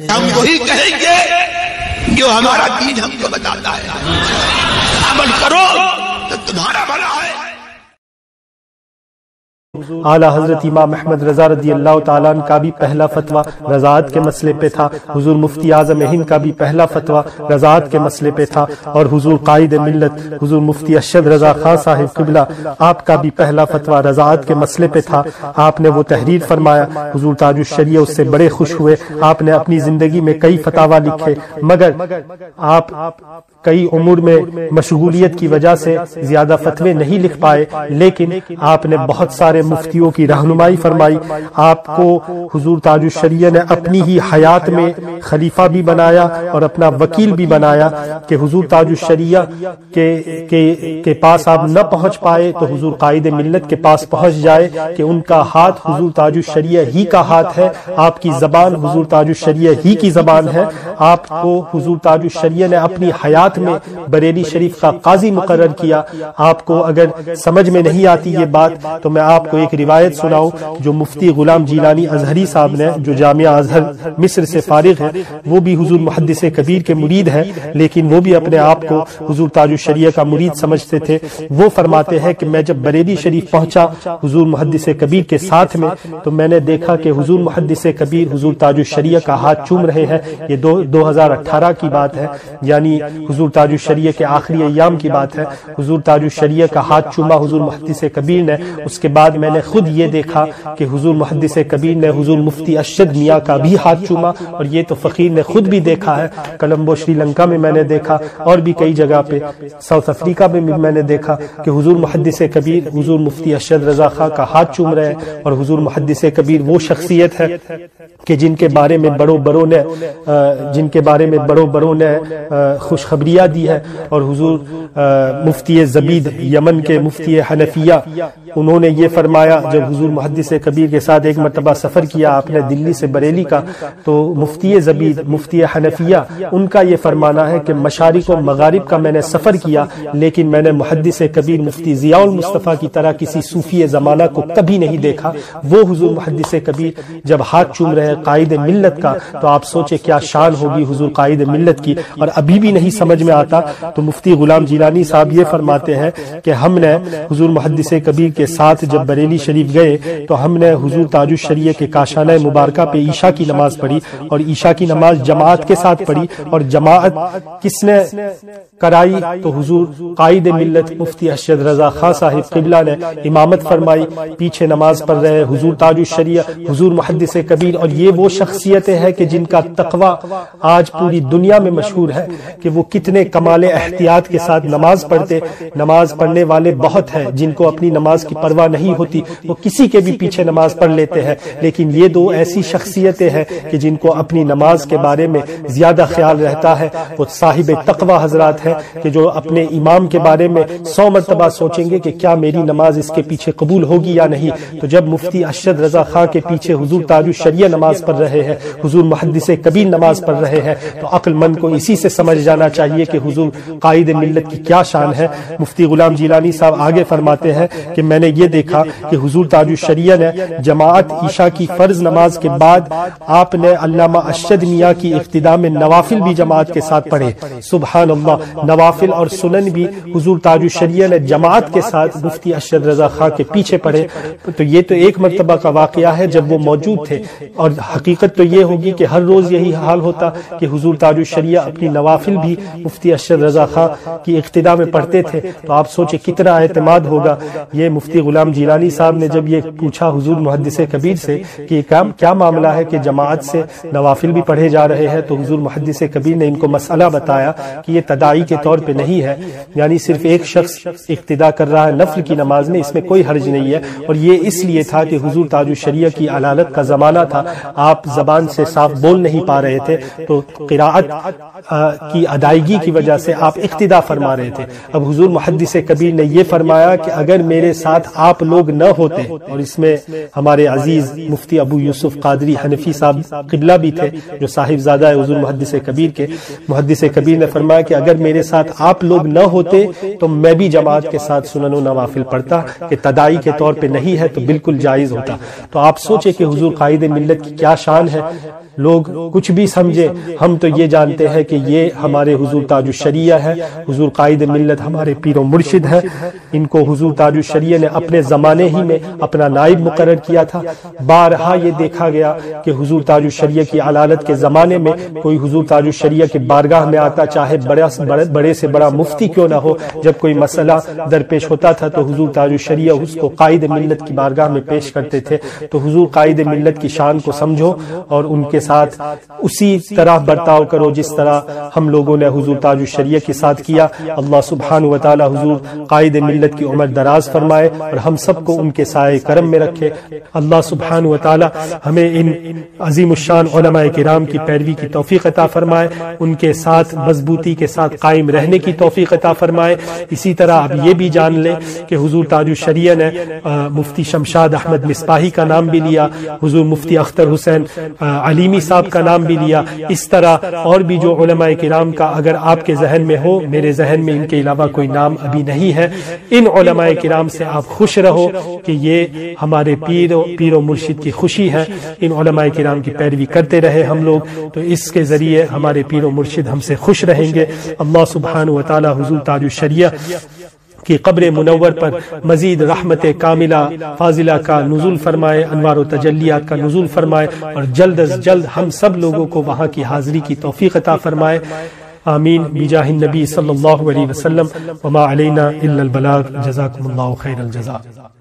ہم وہی کہیں گے جو ہمارا دین ہم کو بتاتا ہے، عمل کرو تو تمہارا بھلا ہے۔ اعلیٰ حضرت امام احمد رضا رضی اللہ تعالیٰ عنہ کا بھی پہلا فتویٰ رضاعت کے مسئلے پہ تھا، حضور مفتی اعظم ہند کا بھی پہلا فتویٰ رضاعت کے مسئلے پہ تھا، اور حضور قائد ملت حضور مفتی ارشد رضا خان صاحب قبلہ آپ کا بھی پہلا فتویٰ رضاعت کے مسئلے پہ تھا۔ آپ نے وہ تحریر فرمایا، حضور تاج الشریعہ اس سے بڑے خوش ہوئے۔ آپ نے اپنی زندگی میں کئی فتاویٰ لکھے، مگر آپ کئی امور میں مشغولیت کی وجہ سے زیادہ فتوے نہیں لکھ پائے، لیکن آپ نے بہت سارے مفتیوں کی رہنمائی فرمائی۔ آپ کو حضور تاج الشریعہ نے اپنی ہی حیات میں خلیفہ بھی بنایا اور اپنا وکیل بھی بنایا کہ حضور تاج الشریعہ کے پاس آپ نہ پہنچ پائے تو حضور قائد ملت کے پاس پہنچ جائے، کہ ان کا ہاتھ حضور تاج الشریعہ ہی کا ہاتھ ہے، آپ کی زبان حضور تاج الشریعہ ہی کی زبان ہے۔ آپ کو حضور تاج الشریعہ نے اپنی حیات میں بریلی شریف کا قاضی مقرر کیا۔ آپ کو اگر سمجھ میں نہیں آتی یہ بات تو میں آپ کو ایک روایت سناؤں جو مفتی غلام جیلانی ازہری صاحب نے، جو جامعہ ازہر مصر سے فارغ ہے، وہ بھی حضور محدث کبیر کے مرید ہیں، لیکن وہ بھی اپنے آپ کو حضور تاج الشریعہ کا مرید سمجھتے تھے۔ وہ فرماتے ہیں کہ میں جب بریلی شریف پہنچا حضور محدث کبیر کے ساتھ میں، تو میں نے دیکھا کہ حضور محدث کبیر حضور تاج الشریعہ کا ہاتھ چوم رہے ہیں۔ یہ 2018 کی بات ہے، یعنی حضور تاج الشریعہ کے آخری ایام کی بات ہے۔ حضور تاج الشریعہ کا ہاتھ چوما حضور محدث کبیر نے۔ اس کے بعد میں نے خود یہ دیکھا کہ حضور محدث کبیر نے حضور مفتی ارشد میاں کا بھی ہاتھ چوما، اور یہ تو فقیر نے خود بھی دیکھا ہے۔ کولمبو سری لنکا میں نے دیکھا، اور بھی کئی جگہ پہ ساؤتھ افریقہ میں بھی میں نے دیکھا کہ حضور محدث کبیر حضور مفتی ارشد رضا خان کا ہاتھ چوم رہے ہیں۔ اور حضور محدث کبیر وہ شخصیت ہے کہ جن کے بارے میں بڑوں بڑوں نے خوشخبریاں دی ہے، اور حضور مفتی زبید یمن کے مفتی حنفیہ انہوں نے یہ فرمایا، جب حضور محدث کبیر کے ساتھ ایک مرتبہ سفر کیا آپ نے دلی سے بریلی کا، تو مفتی زبید مفتی حنفیہ ان کا یہ فرمانا ہے کہ مشارق و مغارب کا میں نے سفر کیا، لیکن میں نے محدث کبیر مفتی ضیاء المصطفیٰ کی طرح کسی صوفی زمانہ کو کبھی نہیں دیکھا۔ وہ حضور محدث کبیر جب ہاتھ چوم رہے قائد ملت کا، تو آپ سوچے کیا شان ہوگی حضور قائد ملت کی۔ اور ابھی بھی نہیں سمجھ میں آتا تو مفتی غلام جیلانی صاحب یہ فرماتے ہیں کہ ہم نے حضور محدث کبیر کے ساتھ جب بریلی شریف گئے تو ہم نے حضور تاج الشریعہ کے کاشانہ مبارکہ پہ عشاء کی نماز پڑھی، اور عشاء کی نماز جماعت کے ساتھ پڑھی۔ اور جماعت کس نے کرائی؟ تو حضور قائد ملت مفتی ارشد رضا خان صاحب قبلہ نے امامت فرمائی، پیچھے نماز پڑھ رہے حضور تاج الشریعہ حضور محدث کبیر۔ اور یہ وہ شخصیتیں ہیں کہ جن کا تقوی آج پوری دنیا میں مشہور ہے کہ وہ کتنے کمال احتیاط کے ساتھ نماز پڑھتے۔ نماز پڑھنے والے بہت ہیں جن کو اپنی نماز کی پرواہ نہیں ہوتی، وہ کسی کے بھی پیچھے نماز پڑھ لیتے ہیں، لیکن یہ دو ایسی شخصیتیں ہیں کہ جن کو اپنی نماز کے بارے میں زیادہ خیال رہتا ہے۔ وہ صاحب تقوی حضرات ہیں کہ جو اپنے امام کے بارے میں 100 مرتبہ سوچیں گے کہ کیا میری نماز اس کے پیچھے قبول ہوگی یا نہیں۔ تو جب مفتی ارشد رضا خان کے پیچھے حضور تاج الشریعہ نماز پڑھ رہے ہیں، حضور محدث کبیر نماز پڑھ رہے ہیں، تو عقل مند کو اسی سے سمجھ جانا چاہیے کہ حضور قائد ملت کی کیا شان ہے۔ مفتی غلام جیلانی صاحب آگے فرماتے ہیں کہ میں نے یہ دیکھا کہ حضور تاج الشریعہ نے جماعت عشاء کی فرض نماز کے بعد آپ نے علامہ ارشد میاں کی اقتداء میں نوافل بھی جماعت کے ساتھ پڑھے۔ سبحان اللہ، نوافل اور سنن بھی حضور تاج الشریعہ نے جماعت کے ساتھ مفتی ارشد رضا خان کے پیچھے پڑھے۔ تو یہ تو ایک مرتبہ کا واقعہ ہے جب وہ موجود تھے، اور حقیقت تو یہ ہوگی کہ ہر روز یہی حال ہوتا کہ حضور تاج الشریعہ اپنی نوافل بھی مفتی ارشد رضا خان کی اقتداء میں پڑھتے تھے۔ تو آپ سوچے کتنا اعتماد ہوگا۔ یہ مفتی غلام جیلانی صاحب نے جب یہ پوچھا حضور محدث کبیر سے کہ کیا معاملہ ہے کہ جماعت سے نوافل بھی پڑھے جا رہے ہیں، تو حضور محدث کبیر نے ان کو مسئلہ بتایا کہ یہ تداعی کے طور پہ نہیں ہے، یعنی صرف ایک شخص اقتداء کر رہا ہے نفل کی نماز میں، اس میں کوئی حرج نہیں ہے۔ اور یہ اس لیے تھا کہ حضور تاج الشریعہ کی علالت کا زمانہ تھا، آپ زبان سے صاف بول نہیں پا رہے تھے، تو قراءت کی ادائیگی کی وجہ سے آپ اقتداء فرما رہے تھے۔ اب حضور محدث کبیر نے یہ فرمایا کہ اگر میرے ساتھ آپ لوگ نہ ہوتے، اور اس میں ہمارے عزیز مفتی ابو یوسف قادری حنفی صاحب قبلہ بھی تھے، جو صاحب زادہ ہے حضور محدث کبیر کے، محدث کبیر نے فرمایا کہ اگر میرے ساتھ آپ لوگ نہ ہوتے تو میں بھی جماعت کے ساتھ سنن و نوافل پڑھتا، کہ تداعی کے طور پہ نہیں ہے تو بالکل جائز ہوتا۔ تو آپ سوچیں کہ حضور قائد ملت کی کیا شان ہے، لوگ کچھ بھی سمجھے، ہم تو یہ جانتے ہیں کہ یہ ہمارے حضور تاج الشریعہ ہے، حضور قائد ملت ہمارے پیر و مرشد ہے، ان کو حضور تاج الشریعہ نے اپنے زمانے ہی میں اپنا نائب مقرر کیا تھا۔ بارہا یہ دیکھا گیا کہ حضور تاج الشریعہ کی علالت کے زمانے میں کوئی حضور تاج الشریعہ کی بارگاہ میں آتا، چاہے بڑے سے بڑا مفتی کیوں نہ ہو، جب کوئی مسئلہ درپیش ہوتا تھا تو حضور تاج الشریعہ اس کو قائد ملت کی بارگاہ میں پیش کرتے تھے۔ تو حضور قائد ملت کی شان کو سمجھو اور ان کے ساتھ اسی طرح برتاؤ کرو جس طرح ہم لوگوں نے حضور تاج الشریعہ کے ساتھ کیا۔ اللہ سبحانہ و تعالی حضور قائد ملت کی عمر دراز فرمائے اور ہم سب کو ان کے سائے کرم میں رکھے۔ اللہ سبحانہ و تعالی ہمیں ان عظیم الشان علماء کرام کی پیروی کی توفیق عطا فرمائے، ان کے ساتھ مضبوطی کے ساتھ قائم رہنے کی توفیق عطا فرمائے۔ اسی طرح اب یہ بھی جان لیں کہ حضور تاج الشریعہ نے مفتی شمشاد احمد مصباحی کا نام بھی لیا، حضور مفتی اختر حسین علیمی صاحب کا نام بھی لیا۔ اس طرح اور بھی جو علماء کرام کا اگر آپ کے ذہن میں ہو، میرے ذہن میں ان کے علاوہ کوئی نام ابھی نہیں ہے، ان علماء کرام سے آپ خوش رہو کہ یہ ہمارے پیر و مرشد کی خوشی ہے، ان علماء کرام کی پیروی کرتے رہے ہم لوگ، تو اس کے ذریعے ہمارے پیر و مرشد ہم سے خوش رہیں گے۔ اللہ سبحانہ و تعالی حضور تاج الشریعہ کی قبر منور پر مزید رحمت کاملہ فاضلہ کا نزول فرمائے، انوار و تجلیات کا نزول فرمائے، اور جلد از جلد ہم سب لوگوں کو وہاں کی حاضری کی توفیق عطا فرمائے۔ آمین بجاہ النبی صلی اللہ علیہ وسلم، وما علینا الا البلاغ، جزاکم اللہ خیر الجزاء۔